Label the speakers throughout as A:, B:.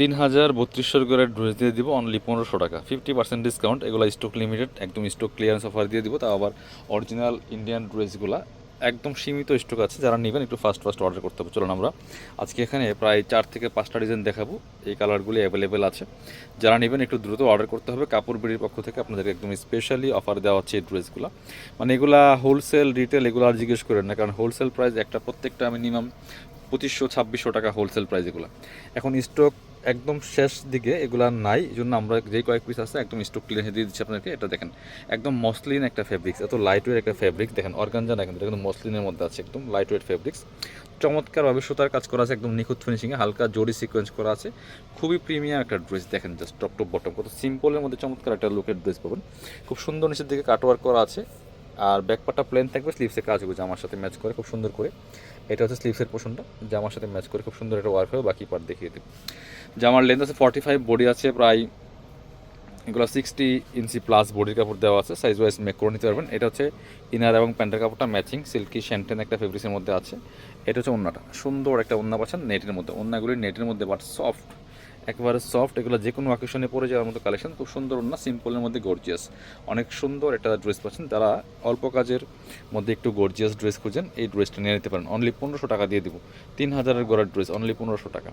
A: 3032 করে ড্রেস দিয়ে দিব অনলি 1500 টাকা, 50% ডিসকাউন্ট। এগুলো স্টক লিমিটেড, একদম স্টক ক্লিয়ারেন্স অফার দিয়ে দিব। তাও আবার অরিজিনাল ইন্ডিয়ান ড্রেসগুলো একদম সীমিত স্টক আছে, যারা নেবেন একটু ফাস্ট অর্ডার করতে হবে। চলুন আমরা আজকে এখানে প্রায় 4 থেকে 5টা ডিজাইন দেখাবো। এই কালারগুলি অ্যাভেলেবেল আছে, যারা নেবেন একটু দ্রুত অর্ডার করতে হবে। কাপড় বিড়ির পক্ষ থেকে আপনাদেরকে একদম স্পেশালি অফার দেওয়া হচ্ছে এই ড্রেসগুলো। মানে এগুলা হোলসেল রিটেল এগুলো আর জিজ্ঞেস করেন না, কারণ হোলসেল প্রাইস একটা প্রত্যেকটা মিনিমাম 2500-2600 টাকা হোলসেল প্রাইস এগুলো। এখন স্টক একদম শেষ দিকে এগুলো নাই, এই জন্য আমরা যেই কয়েক পিস আছে একদম স্টক ক্লিয়ার দিয়ে দিচ্ছি আপনাকে। এটা দেখেন একদম মসলিন একটা ফেব্রিক্স, এত লাইট ওয়েট একটা ফেব্রিক্স। দেখেন অর্গানজা না, কিন্তু এটা কিন্তু মসলিনের মধ্যে আছে, একদম লাইট ওয়েট ফেব্রিক্স। চমৎকারভাবে সুতার কাজ করা আছে, একদম নিখুঁত ফিনিশিংয়ে, হালকা জরি সিকোয়েন্স করা আছে। খুবই প্রিমিয়াম একটা ড্রেস। দেখেন জাস্ট টপ টপ বটম কত সিম্পলের মধ্যে চমৎকার একটা লুকের ড্রেস পাবেন। খুব সুন্দর নিচের দিকে কাটওয়ার্ক করা আছে, আর ব্যাকপার্টটা প্লেন থাকবে, স্লিভসে কাজ হবে জামার সাথে ম্যাচ করে খুব সুন্দর করে। এটা হচ্ছে স্লিভসের পোর্শনটা, জামার সাথে ম্যাচ করে খুব সুন্দর একটা ওয়ার্ক হবে। বাকি পার্ট দেখিয়ে দেব। জামার লেন্থ আছে 45, বডি আছে প্রায় এগুলো 60 ইঞ্চি প্লাস বডির কাপড় দেওয়া আছে। সাইজ ওয়াইজ মেক করে নিতে পারবেন। এটা হচ্ছে ইনার এবং প্যান্টের কাপড়টা ম্যাচিং সিল্কি শ্যান্টেন একটা ফেব্রিক্সের মধ্যে আছে। এটা হচ্ছে ওন্নাটা, সুন্দর একটা ওন্না পাচ্ছেন নেটের মধ্যে। ওন্নাগুলি নেটের মধ্যে বাট সফট, একেবারে সফট। এগুলো যে কোনো অকেশনে পরে যাওয়ার মতো কালেকশন, খুব সুন্দর ওন্না, সিম্পলের মধ্যে গর্জিয়াস। অনেক সুন্দর একটা ড্রেস পাচ্ছেন। তারা অল্প কাজের মধ্যে একটু গর্জিয়াস ড্রেস খুঁজেন, এই ড্রেসটা নিয়ে নিতে পারেন। অনলি 1500 টাকা দিয়ে দিব। 3000-এর গড়ার ড্রেস অনলি 1500 টাকা।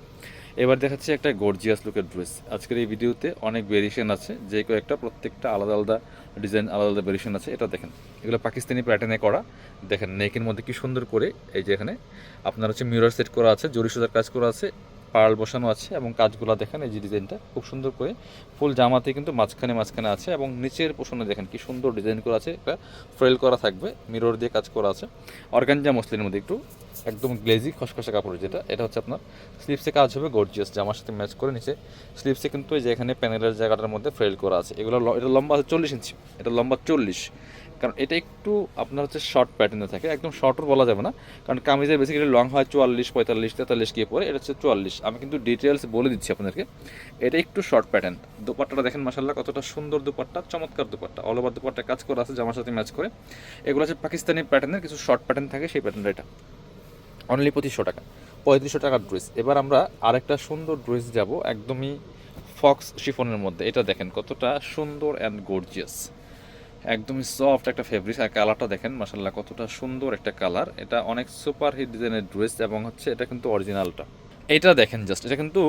A: এবার দেখাচ্ছি একটা গর্জিয়াস লুকের ড্রেস। আজকের এই ভিডিওতে অনেক ভেরিয়েশন আছে, যে কয়েকটা প্রত্যেকটা আলাদা আলাদা ডিজাইন, আলাদা আলাদা ভেরিয়েশন আছে। এটা দেখেন এগুলো পাকিস্তানি প্যাটার্নে করা। দেখেন নেকের মধ্যে কি সুন্দর করে এই যে এখানে আপনার হচ্ছে মিরর সেট করা আছে, জরি সুতার কাজ করা আছে, পার্ল বসানো আছে, এবং কাজগুলো দেখেন এই যে ডিজাইনটা খুব সুন্দর করে ফুল জামাতে কিন্তু মাঝখানে মাঝখানে আছে, এবং নিচের পোষণে দেখেন কি সুন্দর ডিজাইন করা আছে, একটা ফ্রেল করা থাকবে, মিরর দিয়ে কাজ করা আছে। অর্গানজা মসলিনের মধ্যে একটু একদম গ্লেজি খসখসে কাপড় যেটা, এটা হচ্ছে আপনার স্লিপসে কাজ হবে গর্জিয়াস, জামার সাথে ম্যাচ করে। নিচে স্লিপসে কিন্তু এই যে এখানে প্যানেলের জায়গাটার মধ্যে ফ্রেল করা আছে। এগুলো এটা লম্বা আছে 40 ইঞ্চি, এটা লম্বা 40, কারণ এটা একটু আপনার হচ্ছে শর্ট প্যাটার্নে থাকে। একদম শর্টও বলা যাবে না, কারণ কামিজের বেসিক্যালি লং হয় 44, 45, 43 গিয়ে পরে, এটা হচ্ছে 44। আমি কিন্তু ডিটেলস বলে দিচ্ছি আপনাদেরকে। এটা একটু শর্ট প্যাটার্ন। দুপাট্টাটা দেখেন মাশাআল্লাহ কতটা সুন্দর দুপাট্টা, চমৎকার দুপাট্টা, অল ওভার দুপাট্টা কাজ করা আছে জামার সাথে ম্যাচ করে। এগুলো হচ্ছে পাকিস্তানি প্যাটার্নের কিছু শর্ট প্যাটার্ন থাকে, সেই প্যাটার্নটা এটা অনলি 2500 টাকা, 3500 টাকার ড্রেস। এবার আমরা আরেকটা সুন্দর ড্রেস যাব, একদমই ফক্স শিফনের মধ্যে। এটা দেখেন কতটা সুন্দর অ্যান্ড গর্জিয়াস, একদমই সফট একটা ফেব্রিক। আর কালারটা দেখেন মাশাআল্লাহ কতটা সুন্দর একটা কালার। এটা অনেক সুপার হিট ডিজাইনের ড্রেস, এবং হচ্ছে এটা কিন্তু অরিজিনালটা। এটা দেখেন জাস্ট, এটা কিন্তু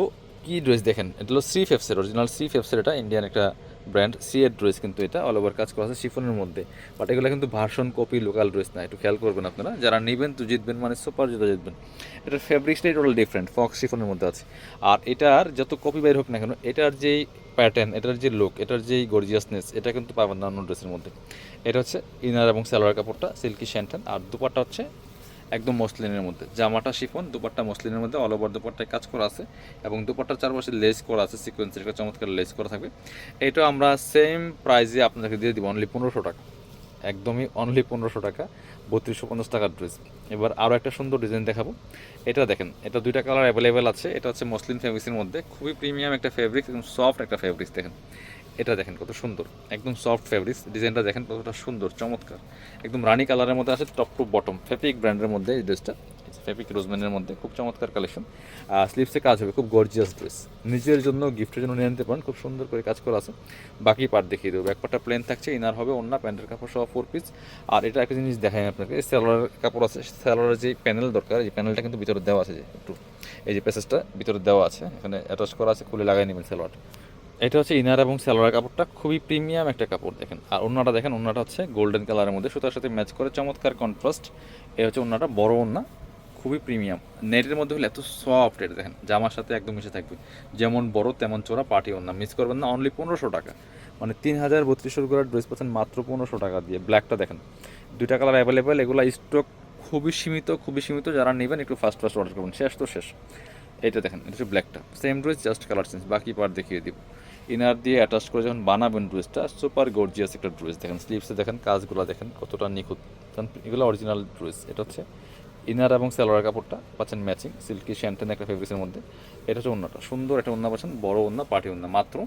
A: কি ড্রেস দেখেন, এটা হলো সি ফেপসের অরিজিনাল, সি ফেপসের, এটা ইন্ডিয়ান একটা ব্র্যান্ড, সি এর ড্রেস কিন্তু এটা অল ওভার কাজ করা আছে শিফনের মধ্যে। বাট এগুলো কিন্তু ভার্সন কপি লোকাল ড্রেস না, একটু খেয়াল করবেন আপনারা। যারা নেবেন তো জিতবেন, মানে সুপার জুতা জিতবেন। এটার ফেব্রিক্সটাই টোটাল ডিফারেন্ট, ফক্স শিফনের মধ্যে আছে। আর এটার যত কপি বাইর হোক না কেন, এটার যেই প্যাটার্ন, এটার যে লুক, এটার যেই গর্জিয়াসনেস, এটা কিন্তু পাবেন না অন্য ড্রেসের মধ্যে। এটা হচ্ছে ইনার এবং সালোয়ার কাপড়টা সিল্কি শ্যান্টেন, আর দুপাট্টা হচ্ছে একদম মসলিনের মধ্যে। জামাটা শিফন, দুপাট্টা মসলিনের মধ্যে, অল ওভার দুপাট্টায় কাজ করা আছে, এবং দুপাট্টার চারপাশে লেস করা আছে, সিকোয়েন্সের একটা চমৎকার লেস করা থাকবে। এটা আমরা সেম প্রাইসে আপনাদেরকে দিয়ে দিব অনলি 1500 টাকা, একদমই অনলি 1500 টাকা, 3250 টাকার ড্রেস। এবার আরও একটা সুন্দর ডিজাইন দেখাবো। এটা দেখেন, এটা দুইটা কালার অ্যাভেলেবেল আছে। এটা হচ্ছে মসলিন ফেব্রিক্সের মধ্যে, খুবই প্রিমিয়াম একটা ফেব্রিক্স, একদম সফট একটা ফেব্রিক্স। দেখেন এটা দেখেন কত সুন্দর, একদম সফট ফেব্রিক্স। ডিজাইনটা দেখেন কতটা সুন্দর চমৎকার, একদম রানি কালারের মধ্যে আছে, টপ টু বটম ফেব্রিক ব্র্যান্ডের মধ্যে এই ড্রেসটা, ফেব্রিক রোজম্যানের মধ্যে, খুব চমৎকার কালেকশন। স্লিভসে কাজ হবে, খুব গর্জিয়াস ড্রেস, নিজের জন্য গিফটের জন্য নিয়ে নিতে পারেন, খুব সুন্দর করে কাজ করা আছে। বাকি পার্ট দেখিয়ে দেবো। ব্যাকপার্টটা প্লেন থাকছে, ইনার হবে অন্য প্যান্টের কাপড় সহ 4 পিস। আর এটা একটা জিনিস দেখাই আপনাকে, সালোয়ার কাপড় আছে, সালোয়ারের যে প্যানেল দরকার, এই প্যানেলটা কিন্তু ভিতরে দেওয়া আছে, যে একটু এই যে প্যাসেজটা ভিতরে দেওয়া আছে, এখানে অ্যাটাচ করা আছে, খুলে লাগাই নেবেন সালোয়ার। এটা হচ্ছে ইনার এবং সালোয়ার কাপড়টা, খুবই প্রিমিয়াম একটা কাপড় দেখেন। আর ওন্নাটা দেখেন, ওন্নাটা হচ্ছে গোল্ডেন কালারের মধ্যে সুতার সাথে ম্যাচ করে চমৎকার কন্ট্রাস্ট। এ হচ্ছে ওন্নাটা, বড় ওন্না, খুবই প্রিমিয়াম। নেটের মধ্যে হলে এত সফট, এটা দেখেন জামার সাথে একদম মিশে থাকবে, যেমন বড় তেমন চোরা, পার্টি ওন্না, মিস করবেন না। অনলি 1500 টাকা, মানে 3032 করে ড্রেস পাচ্ছেন মাত্র 1500 টাকা দিয়ে। ব্ল্যাকটা দেখেন, দুইটা কালার অ্যাভেলেবেল, এগুলো স্টক খুবই সীমিত, খুবই সীমিত। যারা নেবেন একটু ফাস্ট অর্ডার করবেন, শেষ তো শেষ। এটা দেখেন, এটা হচ্ছে ব্ল্যাকটা, same dress just colour change, বাকি পার্ট দেখিয়ে দিব। ইনার দিয়ে অ্যাটাচ করে যখন বানাবেন ড্রেসটা, সুপার গর্জিয়াস একটা ড্রেস। দেখেন স্লিভসে দেখেন কাজগুলো দেখেন কতটা নিখুঁত, এগুলো অরিজিনাল ড্রেস। এটা হচ্ছে ইনার এবং সালোয়ার কাপড়টা পাচ্ছেন ম্যাচিং সিল্কি শ্যান্টেন একটা ফেব্রিক্সের মধ্যে। এটা হচ্ছে ওন্নাটা, সুন্দর একটা ওন্না পাচ্ছেন, বড় ওন্না, পার্টি ওন্না, মাত্র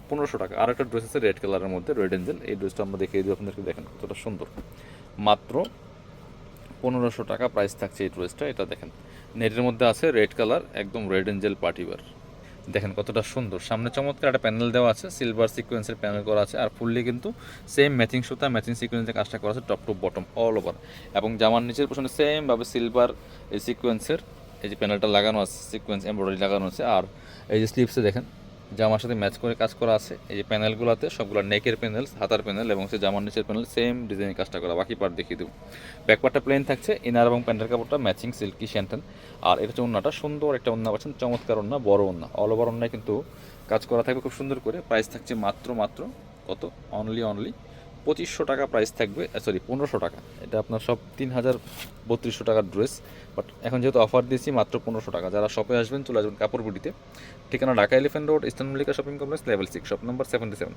A: 1500 টাকা। আর একটা ড্রেস আছে রেড কালারের মধ্যে, রেড এঞ্জেল, এই ড্রেসটা আমরা দেখিয়ে দিই আপনাদেরকে। দেখেন কতটা সুন্দর, মাত্র 1500 টাকা প্রাইস থাকছে এই ড্রেসটা। এটা দেখেন নেটের মধ্যে আছে, রেড কালার, একদম রেড এঞ্জেল পার্টি ওয়্যার। দেখেন কতটা সুন্দর, সামনে চমৎকার একটা প্যানেল দেওয়া আছে, সিলভার সিকোয়েন্সের প্যানেল করা আছে, আর ফুললি কিন্তু সেম ম্যাচিং সুতা ম্যাচিং সিকোয়েন্সের কাজটা করা আছে top to bottom all over. এবং জামার নিচের পোশনে সেমভাবে সিলভার এই সিকোয়েন্সের এই যে প্যানেলটা লাগানো আছে, সিকোয়েন্স এমব্রয়ডারি লাগানো আছে। আর এই যে স্লিভসে দেখেন জামার সাথে ম্যাচ করে কাজ করা আছে। এই যে প্যানেলগুলোতে সবগুলো নেকের প্যানেল, হাতার প্যানেল এবং সে জামার নিচের প্যানেল সেম ডিজাইনের কাজটা করা। বাকি পার্ট দেখিয়ে দেবো। ব্যাকপার্টটা প্লেন থাকছে, ইনার এবং প্যান্টের কাপড়টা ম্যাচিং সিল্কি শ্যান্টেন। আর এটা হচ্ছে ওন্নাটা, সুন্দর একটা ওন্না পাচ্ছেন, চমৎকার ওন্না, বড় ওন্না, অল ওভার ওন্নায় কিন্তু কাজ করা থাকবে খুব সুন্দর করে। প্রাইস থাকছে মাত্র কত, অনলি 2500 টাকা প্রাইস থাকবে, সরি 1500 টাকা। এটা আপনার সব 3000 3200 টাকার ড্রেস, বাট এখন যেহেতু অফার দিয়েছি মাত্র 1500 টাকা। যারা শপে আসবেন চলে আসবেন কাপড় বুটিতে, ঠিকানা Dhaka elephant road, eastern Mallika shopping complex, level 6, shop number 77।